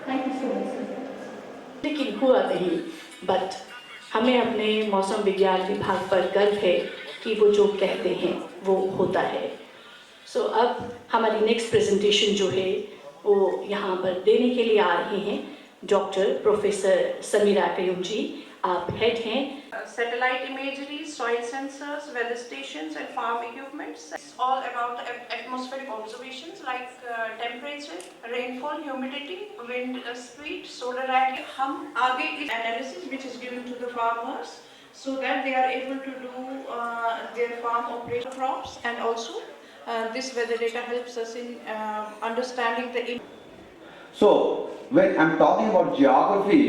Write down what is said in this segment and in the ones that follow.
Thank you so much sir. लेकिन हुआ नहीं, बट हमें अपने मौसम विज्ञान विभाग पर गर्व है कि वो जो कहते हैं वो होता है। सो अब हमारी नेक्स्ट प्रेजेंटेशन जो है वो यहाँ पर देने के लिए आ रहे हैं डॉक्टर प्रोफेसर समीरा कयूम जी। आप हेड हैं satellite imagery, soil sensors, weather stations and farm equipments. It's all about atmospheric observations like temperature, rainfall, humidity, wind speed, solar radiation. हम आगे इस analysis which is given to the farmers so that they are able to do their farm operation crops, and also this weather data helps us in understanding the. So, when I'm talking about geography,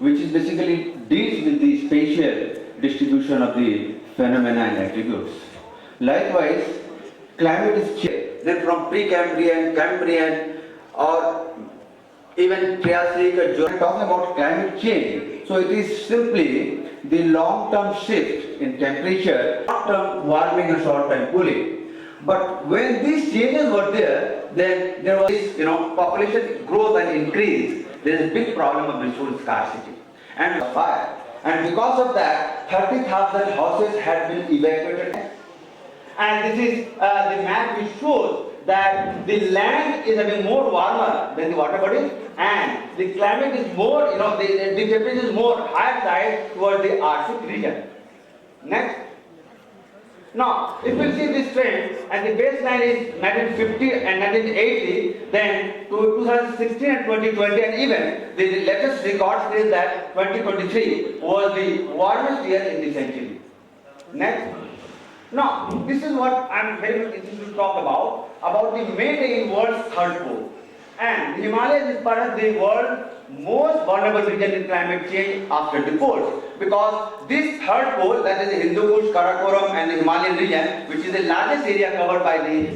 which is basically deals with the spatial distribution of the phenomena and attributes. Likewise, climate is changed. Then from Precambrian, Cambrian, or even Triassic, I'm talking about climate change. So it is simply the long-term shift in temperature, short-term warming and short-term cooling. But when these changes were there, then there was population growth and increase. There is a big problem of resource scarcity and fire. And because of that, 30,000 houses had been evacuated. And this is the map which shows that the land is having more warmer than the water bodies, and the climate is more, the temperature is more higher side towards the Arctic region. Next. Now, if you see this trend, and the baseline is 1950 and 1980, then to 2016 and 2020, and even the latest record says that 2023 was the warmest year in the century. Next. Now, this is what I'm very much interested to talk about the main world's third pole. And the Himalayas is perhaps the world's most vulnerable region in climate change after the poles, because this third pole, that is the Hindu Kush, Karakoram and the Himalayan region, which is the largest area covered by the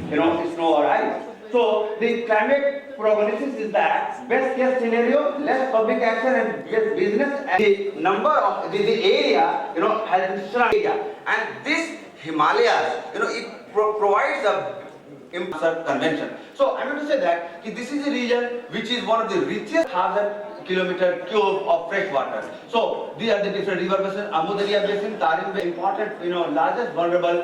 snow or ice. So the climate prognosis is that best case scenario, less public action and less business, and the number of the area has been shrunk area, and this Himalayas it provides a convention. So I want to say that this is a region which is one of the richest 1,000 km³ of fresh water. So these are the different river basins. Amu Darya basin, Tarim Basin, important, largest vulnerable.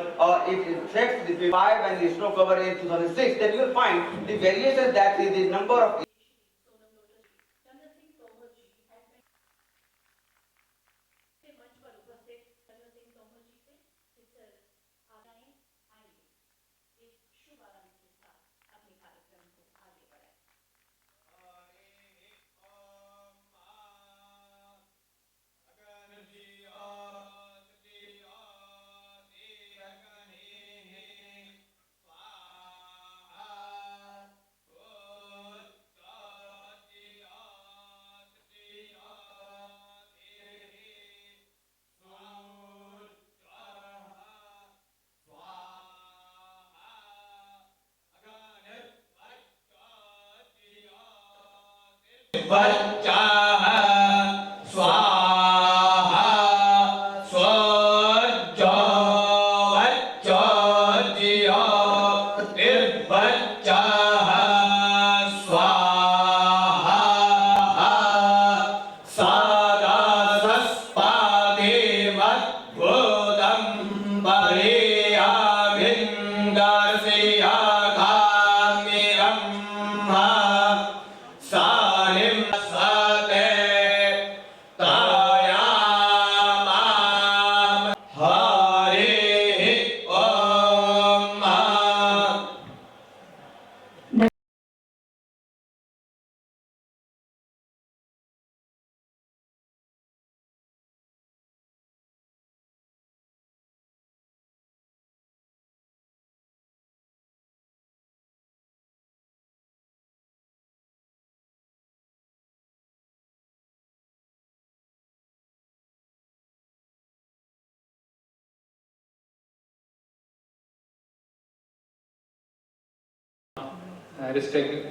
If it checks the 5 and the snow cover in 2006, then you will find the variations that is the number of. वच्चाः स्वाहा स्वज्जो वच्चोज्यो निर्वच्चाः स्वाहा सादासस्पादे मद्भूतं परेयाभिन्दार्शया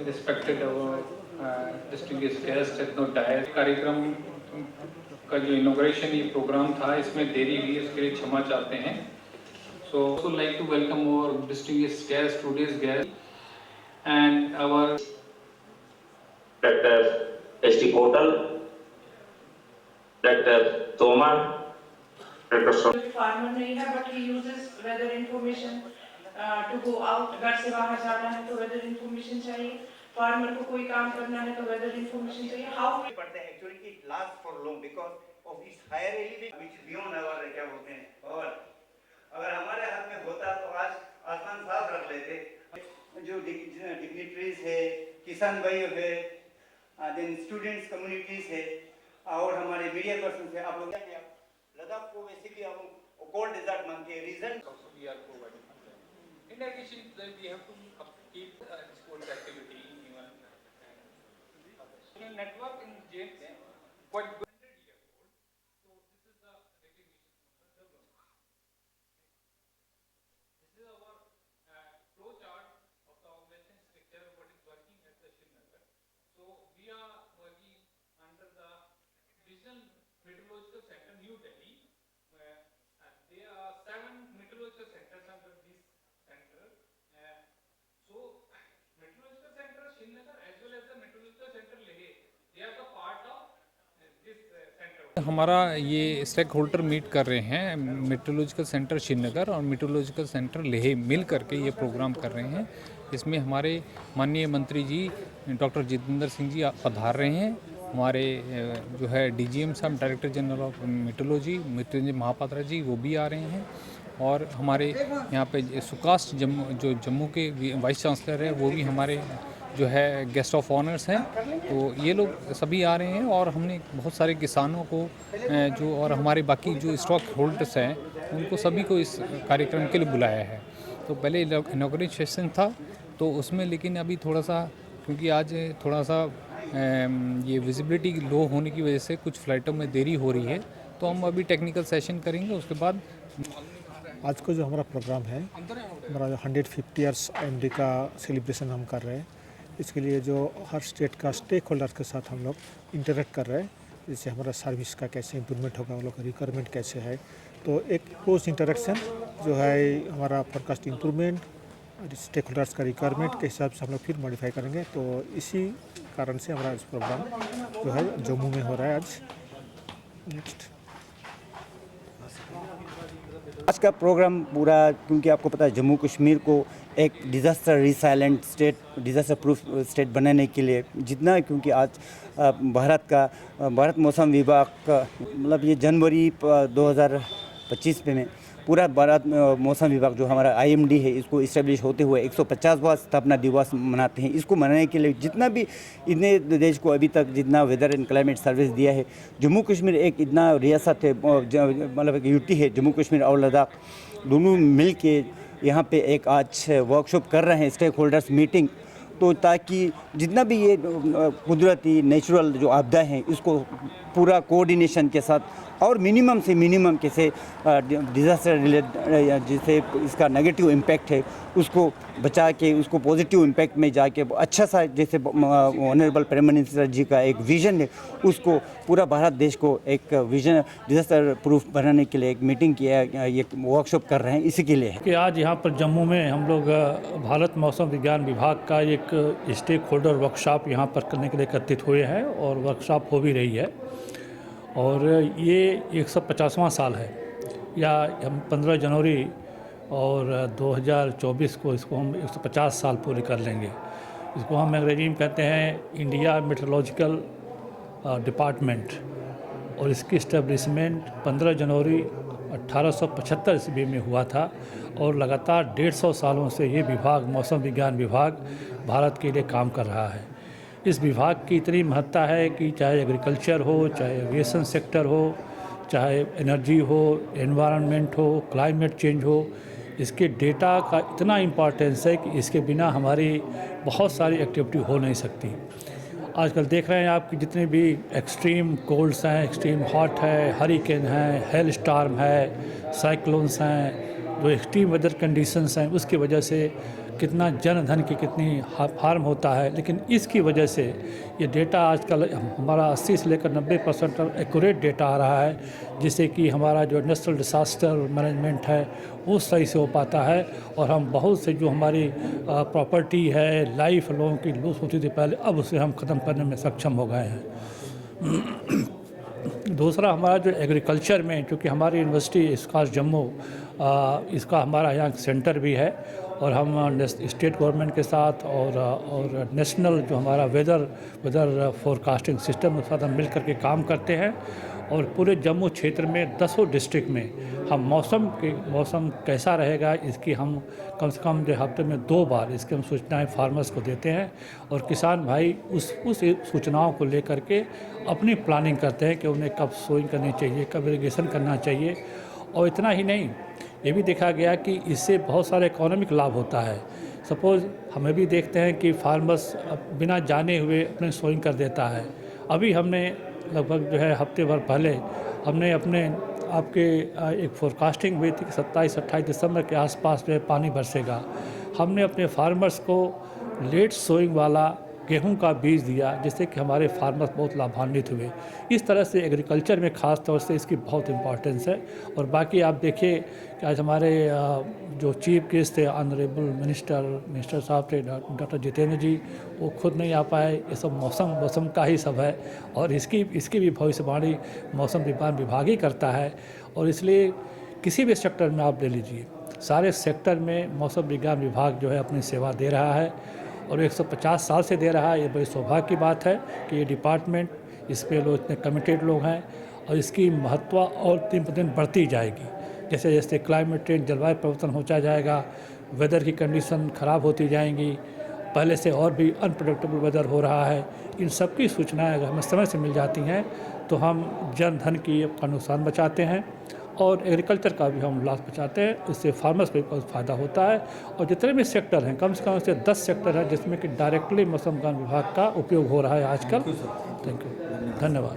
respected our distinguished guest at no diet कार्यक्रम का जो inauguration ये programme था इसमें देरी हुई इसके लिए क्षमा चाहते हैं. So also like to welcome our distinguished guest, today's guest, and our Dr. S. Hotel, Dr. Tomar, Dr. Farmer नहीं है but he uses weather information to go out, घर से बाहर जाना है तो वेदर इंफॉर्मेशन चाहिए, फार्मर को कोई काम करना है तो वेदर इंफॉर्मेशन चाहिए. हाउ पढ़ते हैं actually it last for long because of its higher elevation which is beyond our क्या बोलते हैं पावर. अगर हमारे हाथ में होता तो आज आसमान साफ रख लेते. जो डिग्निटरीज है, किसान भाई है, देन स्टूडेंट्स कम्युनिटीज है और हमारे मीडिया पर्सन है, आप लोग लद्दाख को वैसे भी हम कोल्ड डेजर्ट मानते हैं. Reason Also we are providing. In addition, we have to keep sports activity even. Network in James quite good. 100 years old. So this is the recognition of the development. This is our flow chart of the organization structure what is working at the Srinagar. So we are working under the Vision Meteorological Center, New Delhi. There are 7 meteorological centers under this center. So, meteorological center Srinagar as well as the meteorological center Leh, they are the part of this center. हमारा ये stake holder meet कर रहे हैं meteorological centre Srinagar और meteorological centre Leh मिल करके ये programme कर रहे हैं. इसमें हमारे माननीय मंत्री जी डॉक्टर जितेंद्र सिंह जी पधार रहे हैं. हमारे जो है DGM साहब director general of metrology Mrityunjay Mohapatra ji वो भी आ रहे हैं. और हमारे यहाँ पे सुकास्ट जम्मू के वाइस चांसलर है वो भी हमारे जो है गेस्ट ऑफ ऑनर्स हैं. तो ये लोग सभी आ रहे हैं और हमने बहुत सारे किसानों को जो और हमारे बाकी जो स्टॉक होल्डर्स हैं उनको सभी को इस कार्यक्रम के लिए बुलाया है. तो पहले इनॉग्रेशन सेशन था तो उसमें, लेकिन अभी थोड़ा सा क्योंकि आज थोड़ा सा ये विजिबिलिटी लो होने की वजह से कुछ फ्लाइटों में देरी हो रही है, तो हम अभी टेक्निकल सेशन करेंगे. उसके बाद आज को जो हमारा प्रोग्राम है, हमारा 150 ईयर्स IMD का सेलिब्रेशन हम कर रहे हैं. इसके लिए जो हर स्टेट का स्टेक होल्डर के साथ हम लोग इंटरेक्ट कर रहे हैं. जैसे हमारा सर्विस का कैसे इम्प्रूवमेंट होगा, हम लोग का रिक्वायरमेंट कैसे है, तो एक पोस्ट इंटरेक्शन जो है हमारा फोरकास्ट इम्प्रूवमेंट स्टेक होल्डर्स का रिक्वायरमेंट के हिसाब से हम लोग फिर मॉडिफाई करेंगे. तो इसी कारण से हमारा इस प्रोग्राम जो है जम्मू में हो रहा है आज. नेक्स्ट आज का प्रोग्राम पूरा, क्योंकि आपको पता है जम्मू कश्मीर को एक disaster resilient state, disaster proof state बनाने के लिए जितना, क्योंकि आज भारत मौसम विभाग का मतलब ये जनवरी 2025 में पूरा भारत मौसम विभाग जो हमारा IMD है इसको इस्टेब्लिश होते हुए 150वां स्थापना दिवस मनाते हैं. इसको मनाने के लिए जितना भी इतने देश को अभी तक जितना वेदर एंड क्लाइमेट सर्विस दिया है, जम्मू कश्मीर एक इतना रियासत है, मतलब एक यूटी है जम्मू कश्मीर और लद्दाख दोनों मिल के यहाँ पे एक आज वर्कशॉप कर रहे हैं स्टेक होल्डर्स मीटिंग. तो ताकि जितना भी ये कुदरती नेचुरल जो आपदा हैं इसको पूरा कोऑर्डिनेशन के साथ और मिनिमम से मिनिमम कैसे डिज़ास्टर रिलेटेड जिससे इसका नेगेटिव इम्पैक्ट है उसको बचा के उसको पॉजिटिव इम्पैक्ट में जाके अच्छा सा, जैसे ऑनरेबल प्राइम मिनिस्टर जी का एक विज़न है उसको पूरा भारत देश को एक विज़न डिज़ास्टर प्रूफ बनाने के लिए एक मीटिंग किया, ये वर्कशॉप कर रहे हैं. इसी के लिए कि आज यहाँ पर जम्मू में हम लोग भारत मौसम विज्ञान विभाग का एक स्टेक होल्डर वर्कशॉप यहाँ पर करने के लिए एकत्रित हुए हैं और वर्कशॉप हो भी रही है. और ये 150वां साल है, या हम 15 जनवरी और 2024 को इसको हम 150 साल पूरे कर लेंगे. इसको हम अंग्रेजी में कहते हैं इंडिया मेट्रोलॉजिकल डिपार्टमेंट, और इसकी इस्टेब्लिशमेंट 15 जनवरी 1875 ईस्वी में हुआ था. और लगातार 150 सालों से ये विभाग, मौसम विज्ञान विभाग, भारत के लिए काम कर रहा है. इस विभाग की इतनी महत्ता है कि चाहे एग्रीकल्चर हो, चाहे एविएशन सेक्टर हो, चाहे एनर्जी हो, एनवायरनमेंट हो, क्लाइमेट चेंज हो, इसके डेटा का इतना इम्पॉर्टेंस है कि इसके बिना हमारी बहुत सारी एक्टिविटी हो नहीं सकती. आजकल देख रहे हैं आप कि जितने भी एक्सट्रीम कोल्ड्स हैं, एक्सट्रीम हॉट है, हरिकेन है, हेल स्टॉर्म है, साइक्लोन्स हैं, जो एक्सट्रीम वेदर कंडीशंस हैं, उसकी वजह से कितना जन धन की कितनी फार्म होता है, लेकिन इसकी वजह से ये डेटा आजकल हमारा 80 से लेकर 90% एक्यूरेट डेटा आ रहा है, जिससे कि हमारा जो नेशनल डिसास्टर मैनेजमेंट है वो सही से हो पाता है और हम बहुत से जो हमारी प्रॉपर्टी है, लाइफ लोगों की लूज होती थी पहले, अब उसे हम ख़त्म करने में सक्षम हो गए हैं। दूसरा हमारा जो एग्रीकल्चर में, क्योंकि हमारी यूनिवर्सिटी इसकास जम्मू इसका हमारा यहाँ सेंटर भी है और हम स्टेट गवर्नमेंट के साथ और नेशनल जो हमारा वेदर फोरकास्टिंग सिस्टम के साथ हम मिल करके काम करते हैं और पूरे जम्मू क्षेत्र में 10 डिस्ट्रिक्ट में हम मौसम कैसा रहेगा इसकी हम कम से कम जो हफ्ते में 2 बार इसकी हम सूचनाएं फार्मर्स को देते हैं और किसान भाई उस सूचनाओं को लेकर के अपनी प्लानिंग करते हैं कि उन्हें कब सोइंग करनी चाहिए, कब इरिगेशन करना चाहिए। और इतना ही नहीं, ये भी देखा गया कि इससे बहुत सारे इकोनॉमिक लाभ होता है। सपोज़ हमें भी देखते हैं कि फार्मर्स बिना जाने हुए अपने सोइंग कर देता है। अभी हमने लगभग जो है हफ्ते भर पहले हमने अपने आपके एक फोरकास्टिंग हुई थी कि 27-28 दिसंबर के आसपास जो है पानी बरसेगा। हमने अपने फार्मर्स को लेट सोइंग वाला गेहूं का बीज दिया, जिससे कि हमारे फार्मर्स बहुत लाभान्वित हुए। इस तरह से एग्रीकल्चर में ख़ास तौर से इसकी बहुत इम्पोर्टेंस है। और बाकी आप देखिए कि आज हमारे जो चीफ गेस्ट थे ऑनरेबल मिनिस्टर साहब थे डॉक्टर जितेंद्र जी, वो खुद नहीं आ पाए। ये सब मौसम का ही सब है और इसकी भी भविष्यवाणी मौसम विभाग ही करता है। और इसलिए किसी भी सेक्टर में आप ले लीजिए, सारे सेक्टर में मौसम विज्ञान विभाग जो है अपनी सेवा दे रहा है और 150 साल से दे रहा है। ये बड़ी सौभाग्य की बात है कि ये डिपार्टमेंट, इस पे लोग इतने कमिटेड लोग हैं और इसकी महत्व और दिन पर दिन बढ़ती जाएगी। जैसे जैसे क्लाइमेट चेंज, जलवायु परिवर्तन होता जाएगा, वेदर की कंडीशन ख़राब होती जाएंगी, पहले से और भी अनप्रेडिक्टेबल वेदर हो रहा है। इन सब की सूचनाएँ अगर हमें समय से मिल जाती हैं तो हम जन धन की का नुकसान बचाते हैं और एग्रीकल्चर का भी हम लाभ बचाते हैं। इससे फार्मर्स को बहुत फ़ायदा होता है। और जितने भी सेक्टर हैं, कम से कम से 10 सेक्टर हैं जिसमें कि डायरेक्टली मौसम विज्ञान विभाग का उपयोग हो रहा है आजकल। थैंक यू, धन्यवाद।